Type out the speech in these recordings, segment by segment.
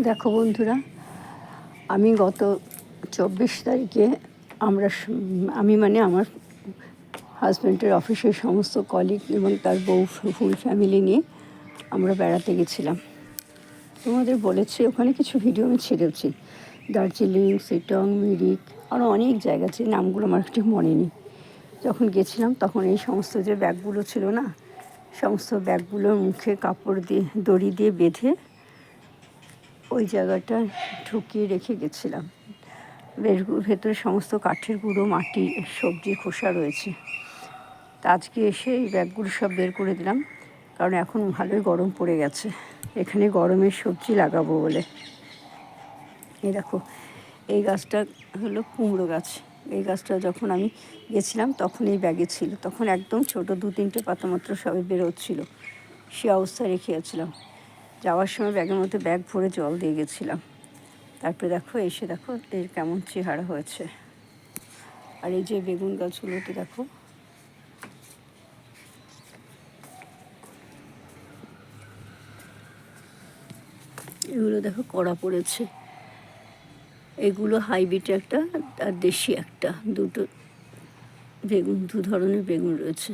দেখো বন্ধুরা, আমি গত 24 তারিখে আমি মানে আমার হাজব্যান্ডের অফিসের সমস্ত কলিগ এবং তার বউ ফুল ফ্যামিলি নিয়ে আমরা বেড়াতে গেছিলাম। তোমাদের বলেছি ওখানে কিছু ভিডিও আমি ছেড়েছি। দার্জিলিং, সিটং, মিরিক, আরও অনেক জায়গা আছে, নামগুলো আমার ঠিক মনে নেই। যখন গেছিলাম তখন এই সমস্ত যে ব্যাগগুলো ছিল না, সমস্ত ব্যাগগুলোর মুখে কাপড় দিয়ে দড়ি দিয়ে বেঁধে ওই জায়গাটা ঢুকিয়ে রেখে গেছিলাম। ভেতরে সমস্ত কাঠের গুঁড়ো, মাটি, সবজির খোসা রয়েছে। তা আজকে এসে এই ব্যাগগুলো সব বের করে দিলাম, কারণ এখন ভালোই গরম পড়ে গেছে। এখানে গরমের সবজি লাগাবো বলে। এই দেখো, এই গাছটা হলো কুমড়ো গাছ। এই গাছটা যখন আমি গেছিলাম তখন এই ব্যাগে ছিল, তখন একদম ছোট 2-3টে পাতা মাত্র সবে বেরোচ্ছিল। সে অবস্থায় রেখে গেছিলাম। যাওয়ার সময় ব্যাগের মধ্যে ব্যাগ ভরে জল দিয়ে গেছিলাম। তারপরে দেখো, এসে দেখো এর কেমন চেহারা হয়েছে। আর এই যে বেগুন গাছগুলোতে দেখো, এগুলো দেখো কড়া পড়েছে। এগুলো হাইব্রিড একটা আর দেশি একটা, দুটো বেগুন, 2 ধরনের বেগুন রয়েছে।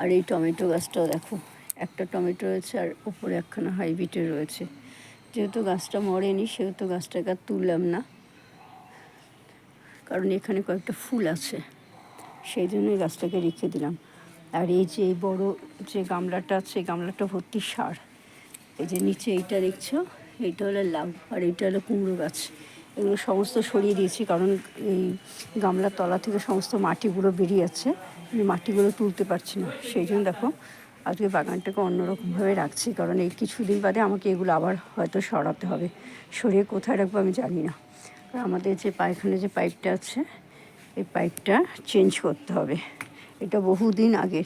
আর এই টমেটো গাছটাও দেখো, একটা টমেটো রয়েছে আর উপরে একখানা হাইব্রিডের রয়েছে। যেহেতু গাছটা মরেনি সেহেতু গাছটাকে আর তুললাম না, কারণ এখানে কয়েকটা ফুল আছে, সেই জন্যই গাছটাকে রেখে দিলাম। আর এই যে এই বড়ো যে গামলাটা আছে, গামলাটা ভর্তি সার। এই যে নিচে এইটা দেখছো, এইটা হলো লাউ, আর এইটা হলো কুমড়ো গাছ। এগুলো সমস্ত সরিয়ে দিয়েছি, কারণ এই গামলার তলা থেকে সমস্ত মাটিগুলো বেরিয়ে যাচ্ছে, মাটিগুলো তুলতে পারছি না। সেই জন্য দেখো আজকে বাগানটাকে অন্যরকমভাবে রাখছি, কারণ এই কিছুদিন বাদে আমাকে এগুলো আবার হয়তো সরাতে হবে। সরিয়ে কোথায় রাখবো আমি জানি না। আর আমাদের যে পায়খানে যে পাইপটা আছে, এই পাইপটা চেঞ্জ করতে হবে। এটা বহুদিন আগে,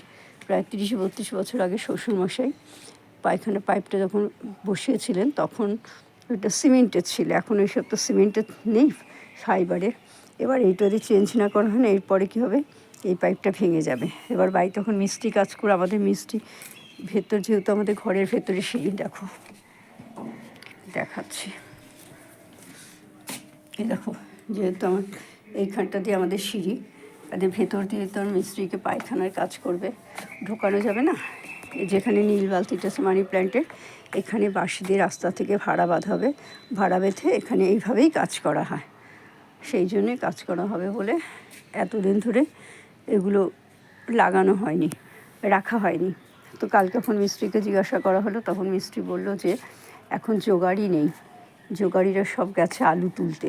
প্রায় 30-32 বছর আগে শ্বশুরমশাই পায়খানা পাইপটা যখন বসিয়েছিলেন তখন ওইটা সিমেন্টের ছিল। এখন এইসব তো সিমেন্টের নেই, ফাইবারের। এবার এইটা যদি চেঞ্জ না করা হয় না, এরপরে কী হবে, এই পাইপটা ভেঙে যাবে। এবার বাড়ি তখন মিস্ত্রি কাজ করে, আমাদের মিস্ত্রি ভেতর, যেহেতু আমাদের ঘরের ভেতরে সিঁড়ি, দেখো দেখাচ্ছি, এই দেখো, যেহেতু আমার এইখানটা দিয়ে আমাদের সিঁড়ি, তাদের ভেতর দিয়ে তো মিস্ত্রিকে পায়খানার কাজ করবে, ঢোকানো যাবে না। যেখানে নীল বালতিটা আছে মানি প্ল্যান্টের, এখানে বাঁশ দিয়ে রাস্তা থেকে ভাড়া বাঁধা হবে, ভাড়া বেঁধে এখানে এইভাবেই কাজ করা হয়। সেই জন্যই কাজ করা হবে বলে এতদিন ধরে এগুলো লাগানো হয়নি, রাখা হয়নি। তো কালকে যখন মিস্ত্রিকে জিজ্ঞাসা করা হলো তখন মিস্ত্রি বলল যে এখন জোগাড়ই নেই, জোগাড়িরা সব গেছে আলু তুলতে।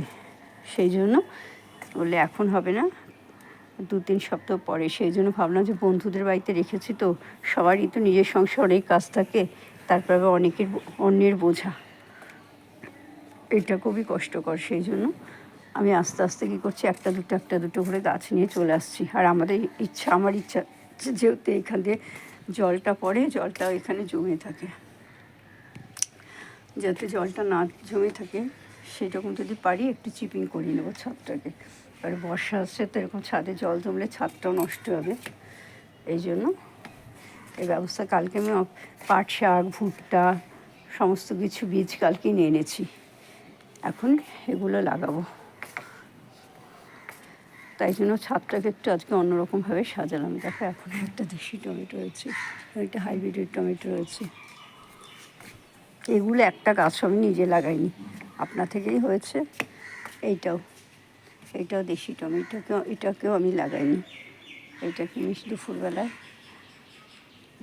সেই জন্য বললে এখন হবে না, 2-3 সপ্তাহ পরে। সেই জন্য ভাবলাম যে বন্ধুদের বাড়িতে রেখেছি তো, সবারই তো নিজের সংসারেই কাজ থাকে, তারপরে অনেকের অন্যের বোঝা, এটা খুবই কষ্টকর। সেই জন্য আমি আস্তে আস্তে কী করছি, একটা দুটো করে গাছ নিয়ে চলে আসছি। আর আমার ইচ্ছা যেহেতু এখান দিয়ে জলটা পড়ে, জলটা এখানে জমে থাকে, যাতে জলটা না জমে থাকে সেরকম যদি পারি একটু চিপিং করে নেবো ছাদটাকে। আর বর্ষা আসছে তো এরকম ছাদে জল জমলে ছাদটাও নষ্ট হবে। এই জন্য এই ব্যবস্থা কালকে আমি পাট শাক, ভুট্টা সমস্ত কিছু বীজ কালকে নিয়ে এনেছি, এখন এগুলো লাগাবো। তাই জন্য ছাদটাকে একটু আজকে অন্যরকমভাবে সাজালাম। দেখো এখন একটা দেশি টমেটো রয়েছে, একটা হাইব্রিডের টমেটো রয়েছে। এগুলো একটা গাছ আমি নিজে লাগাইনি, আপনা থেকেই হয়েছে। এইটাও দেশি টমেটো, এটাকেও আমি লাগাইনি। এইটাকে আমি দুপুরবেলায়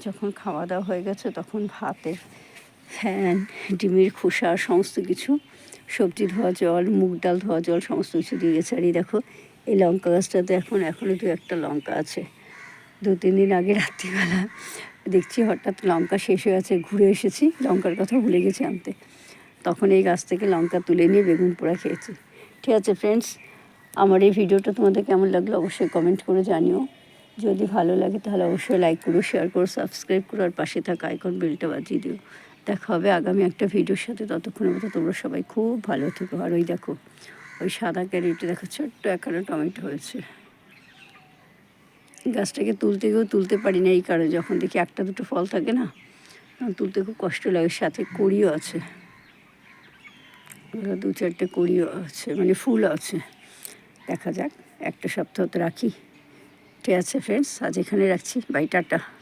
যখন খাওয়া দাওয়া হয়ে গেছে তখন ভাতের ফ্যান, ডিমের খোসা, সমস্ত কিছু, সবজি ধোয়া জল, মুগ ডাল ধোয়া জল সমস্ত কিছু দিয়ে গেছে। আর এই দেখো এই লঙ্কা গাছটাতে এখনও 2-একটা লঙ্কা আছে। 2-3 দিন আগে রাত্রিবেলা দেখছি হঠাৎ লঙ্কা শেষ হয়ে গেছে, ঘুরে এসেছি, লঙ্কার কথা ভুলে গেছি আনতে, তখন এই গাছ থেকে লঙ্কা তুলে নিয়ে বেগুন পোড়া খেয়েছি। ঠিক আছে ফ্রেন্ডস, আমার এই ভিডিওটা তোমাদের কেমন লাগলো অবশ্যই কমেন্ট করে জানিও। যদি ভালো লাগে তাহলে অবশ্যই লাইক করো, শেয়ার করো, সাবস্ক্রাইব করো, আর পাশে থাকা আইকন বেলটা বাজিয়ে দিও। দেখা হবে আগামী একটা ভিডিওর সাথে, ততক্ষণের মতো তোমরা সবাই খুব ভালো থেকো। আর ওই দেখো ওই সাদা ক্যারেটে দেখো ছোট্ট একখানা টমেটো হয়েছে। গাছটাকে তুলতে পারি না এই কারণে, যখন দেখি 1-2 ফল থাকে না, তুলতে খুব কষ্ট লাগে, সাথে কড়িও আছে। দু চারটে কড়িও আছে, মানে ফুল আছে। দেখা যাক, একটা সপ্তাহ তো রাখি। ঠিক আছে ফ্রেন্ডস, আজ এখানে রাখছি। Bye, tata.